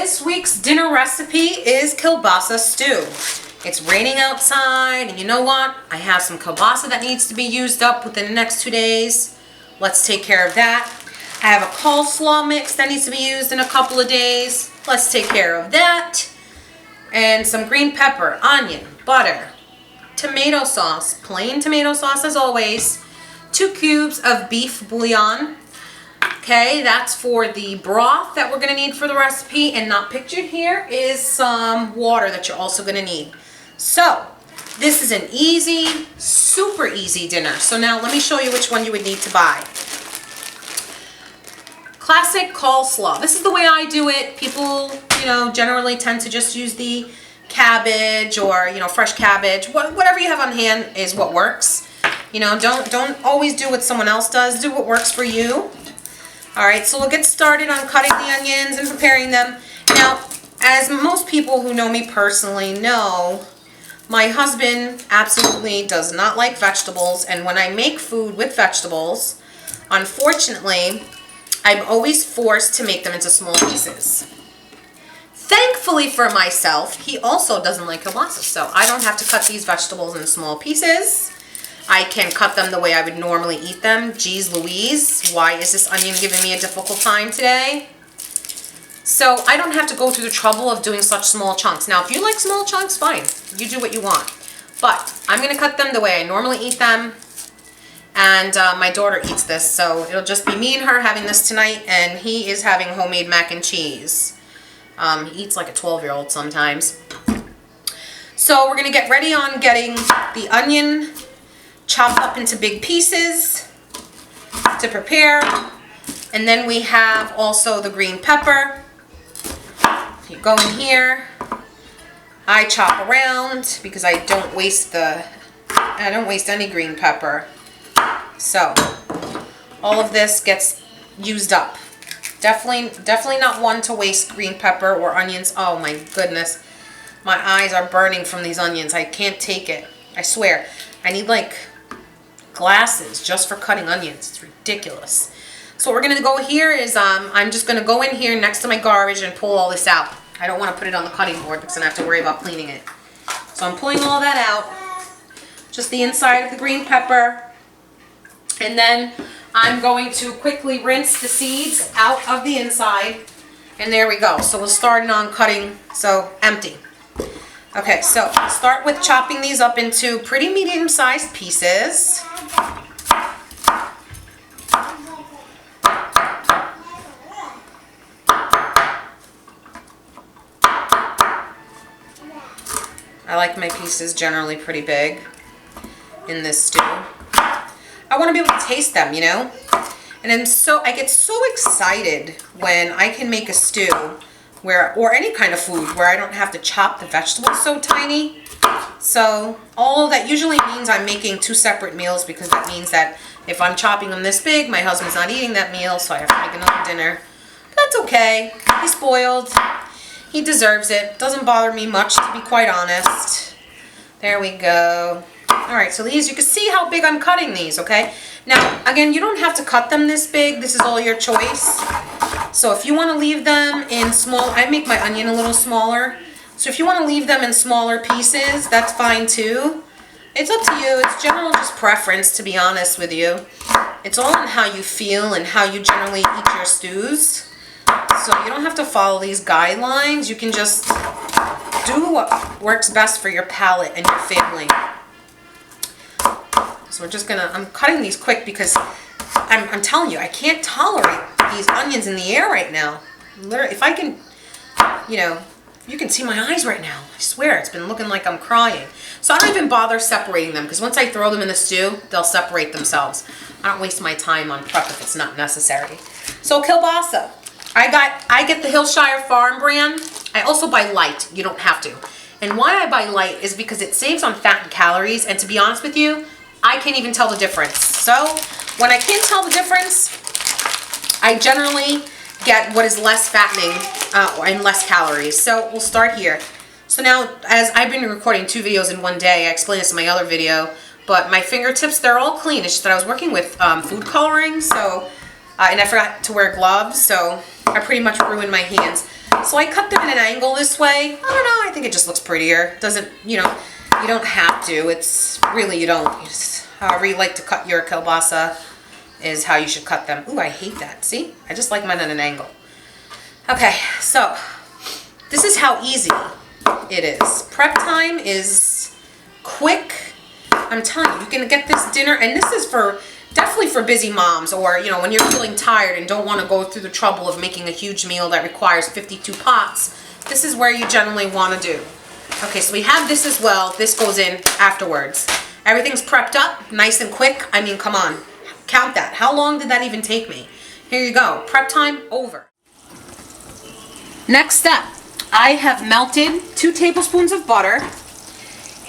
This week's dinner recipe is kielbasa stew. It's raining outside, and you know what? I have some kielbasa that needs to be used up within the next 2 days. Let's take care of that. I have a coleslaw mix that needs to be used in a couple of days. Let's take care of that. And some green pepper, onion, butter, tomato sauce, plain tomato sauce as always, 2 cubes of beef bouillon. Okay, that's for the broth that we're going to need for the recipe, and not pictured here is some water that you're also going to need. So, this is an easy, super easy dinner. So now let me show you which one you would need to buy. Classic coleslaw. This is the way I do it. People, generally tend to just use the cabbage or, fresh cabbage. Whatever you have on hand is what works. Don't always do what someone else does. Do what works for you. Alright, so we'll get started on cutting the onions and preparing them. Now, as most people who know me personally know, my husband absolutely does not like vegetables, and when I make food with vegetables, unfortunately, I'm always forced to make them into small pieces. Thankfully for myself, he also doesn't like kielbasa, so I don't have to cut these vegetables in small pieces. I can cut them the way I would normally eat them. Geez Louise, why is this onion giving me a difficult time today? So I don't have to go through the trouble of doing such small chunks. Now, if you like small chunks, fine. You do what you want. But I'm going to cut them the way I normally eat them. And my daughter eats this, so it'll just be me and her having this tonight, and he is having homemade mac and cheese. He eats like a 12-year-old sometimes. So we're going to get ready on getting the onion chopped up into big pieces to prepare. And then we have also the green pepper. You go in here. I chop around because I don't waste any green pepper. So all of this gets used up. Definitely not one to waste green pepper or onions. Oh my goodness. My eyes are burning from these onions. I can't take it. I swear. I need like glasses just for cutting onions. It's ridiculous. So what we're going to go here is I'm just going to go in here next to my garbage and pull all this out. I don't want to put it on the cutting board because then I have to worry about cleaning it. So I'm pulling all that out. Just the inside of the green pepper. And then I'm going to quickly rinse the seeds out of the inside. And there we go. So we'll start on cutting. So empty. Okay, so start with chopping these up into pretty medium-sized pieces. I like my pieces generally pretty big in this stew. I want to be able to taste them, And I get so excited when I can make a stew or any kind of food where I don't have to chop the vegetables so tiny. So all that usually means I'm making 2 separate meals, because that means that if I'm chopping them this big, my husband's not eating that meal, so I have to make another dinner. But that's okay. He's spoiled. He deserves it. Doesn't bother me much, to be quite honest. There we go. Alright, so these, you can see how big I'm cutting these, okay? Now, again, you don't have to cut them this big. This is all your choice. So if you want to leave them in small, I make my onion a little smaller. So if you want to leave them in smaller pieces, that's fine too. It's up to you. It's general just preference, to be honest with you. It's all on how you feel and how you generally eat your stews. So you don't have to follow these guidelines. You can just do what works best for your palate and your family. So we're just I'm cutting these quick because I'm telling you, I can't tolerate these onions in the air right now. Literally, if I can, you can see my eyes right now. I swear, it's been looking like I'm crying. So I don't even bother separating them, because once I throw them in the stew, they'll separate themselves. I don't waste my time on prep if it's not necessary. So kielbasa. I get the Hillshire farm brand. I also buy light. You don't have to. And why I buy light is because it saves on fat and calories, and to be honest with you, I can't even tell the difference. So when I can't tell the difference, I generally get what is less fattening and less calories. So we'll start here. So now, as I've been recording 2 videos in one day, I explained this in my other video, but my fingertips, they're all clean. It's just that I was working with food coloring, so and I forgot to wear gloves, so I pretty much ruined my hands. So I cut them in an angle this way. I don't know, I think it just looks prettier. Doesn't, you know, you don't have to. It's really, you don't. You just, however you like to cut your kielbasa is how you should cut them. Ooh, I hate that. See? I just like mine at an angle. Okay, so this is how easy it is. Prep time is quick. I'm telling you, you can get this dinner, and this is for definitely for busy moms, or you know, when you're feeling tired and don't want to go through the trouble of making a huge meal that requires 52 pots. This is where you generally want to do. Okay, so we have this as well. This goes in afterwards. Everything's prepped up, nice and quick. I mean, come on, count that. How long did that even take me? Here you go. Prep time over. Next step, I have melted 2 tablespoons of butter,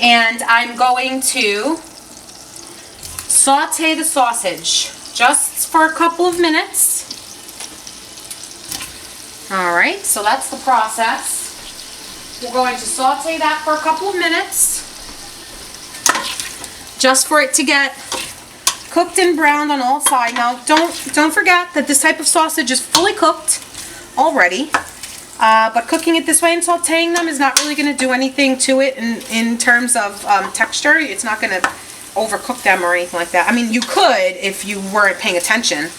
and I'm going to saute the sausage just for a couple of minutes. All right, so that's the process. We're going to saute that for a couple of minutes just for it to get cooked and browned on all sides. Now, don't forget that this type of sausage is fully cooked already. But cooking it this way and sauteing them is not really going to do anything to it in terms of texture. It's not going to overcook them or anything like that. I mean, you could if you weren't paying attention,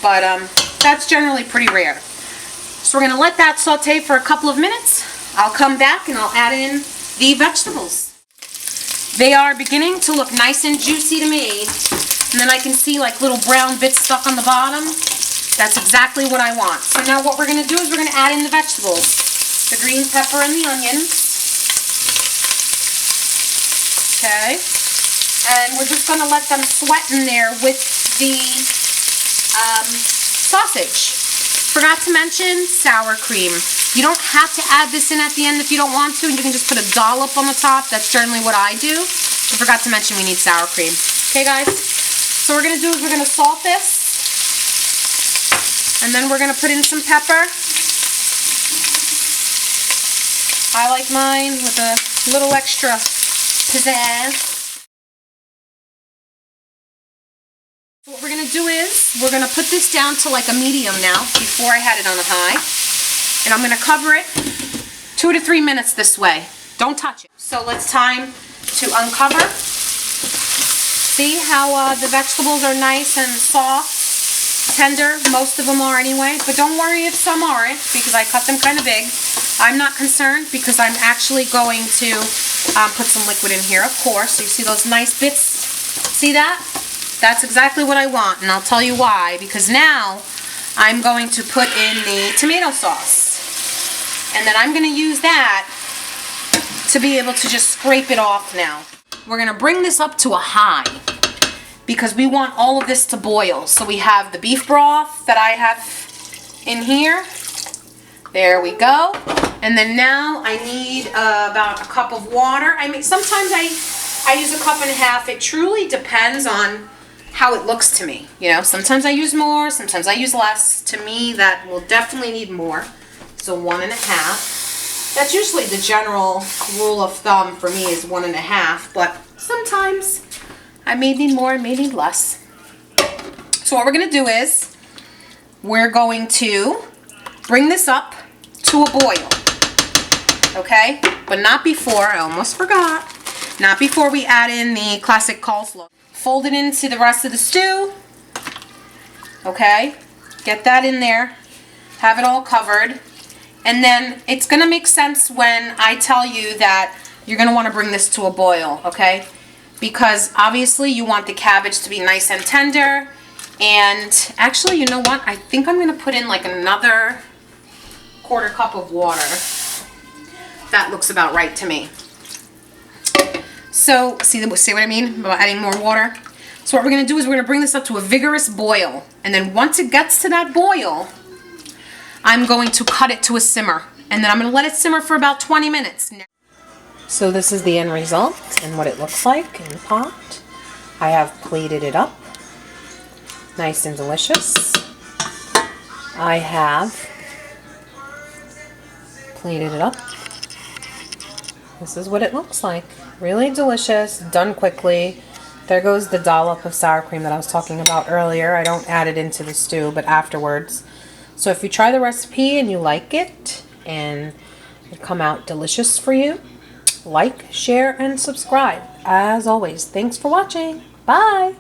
but that's generally pretty rare. So we're going to let that saute for a couple of minutes. I'll come back and I'll add in the vegetables. They are beginning to look nice and juicy to me, and then I can see like little brown bits stuck on the bottom. That's exactly what I want. So now what we're going to do is we're going to add in the vegetables. The green pepper and the onions. Okay. And we're just going to let them sweat in there with the sausage. Forgot to mention sour cream. You don't have to add this in at the end if you don't want to. You can just put a dollop on the top. That's generally what I do. I forgot to mention we need sour cream. Okay, guys? So what we're going to do is we're going to salt this. And then we're going to put in some pepper. I like mine with a little extra pizzazz. What we're going to do is we're going to put this down to like a medium now before I had it on a high. And I'm going to cover it 2 to 3 minutes this way. Don't touch it. So it's time to uncover. See how the vegetables are nice and soft? Tender, most of them are anyway, but don't worry if some aren't because I cut them kind of big. I'm not concerned because I'm actually going to put some liquid in here, of course. So you see those nice bits? See that? That's exactly what I want, and I'll tell you why. Because now I'm going to put in the tomato sauce, and then I'm going to use that to be able to just scrape it off now. We're going to bring this up to a high, because we want all of this to boil. So we have the beef broth that I have in here. There we go. And then now I need about a cup of water. I mean, sometimes I use a cup and a half. It truly depends on how it looks to me. You know, sometimes I use more, sometimes I use less. To me, that will definitely need more. So 1.5. That's usually the general rule of thumb for me is 1.5, but sometimes I may need more, I may need less. So what we're going to do is we're going to bring this up to a boil. Okay? But not before, I almost forgot, not before we add in the classic coleslaw. Fold it into the rest of the stew. Okay? Get that in there. Have it all covered. And then it's going to make sense when I tell you that you're going to want to bring this to a boil. Okay? Because obviously you want the cabbage to be nice and tender. And actually, you know what? I think I'm going to put in like another 1/4 cup of water. That looks about right to me. So, see what I mean about adding more water? So what we're going to do is we're going to bring this up to a vigorous boil. And then once it gets to that boil, I'm going to cut it to a simmer. And then I'm going to let it simmer for about 20 minutes. So this is the end result and what it looks like in the pot. I have plated it up. Nice and delicious. I have plated it up. This is what it looks like. Really delicious, done quickly. There goes the dollop of sour cream that I was talking about earlier. I don't add it into the stew, but afterwards. So if you try the recipe and you like it, and come out delicious for you. Like, share, and subscribe. As always, thanks for watching. Bye!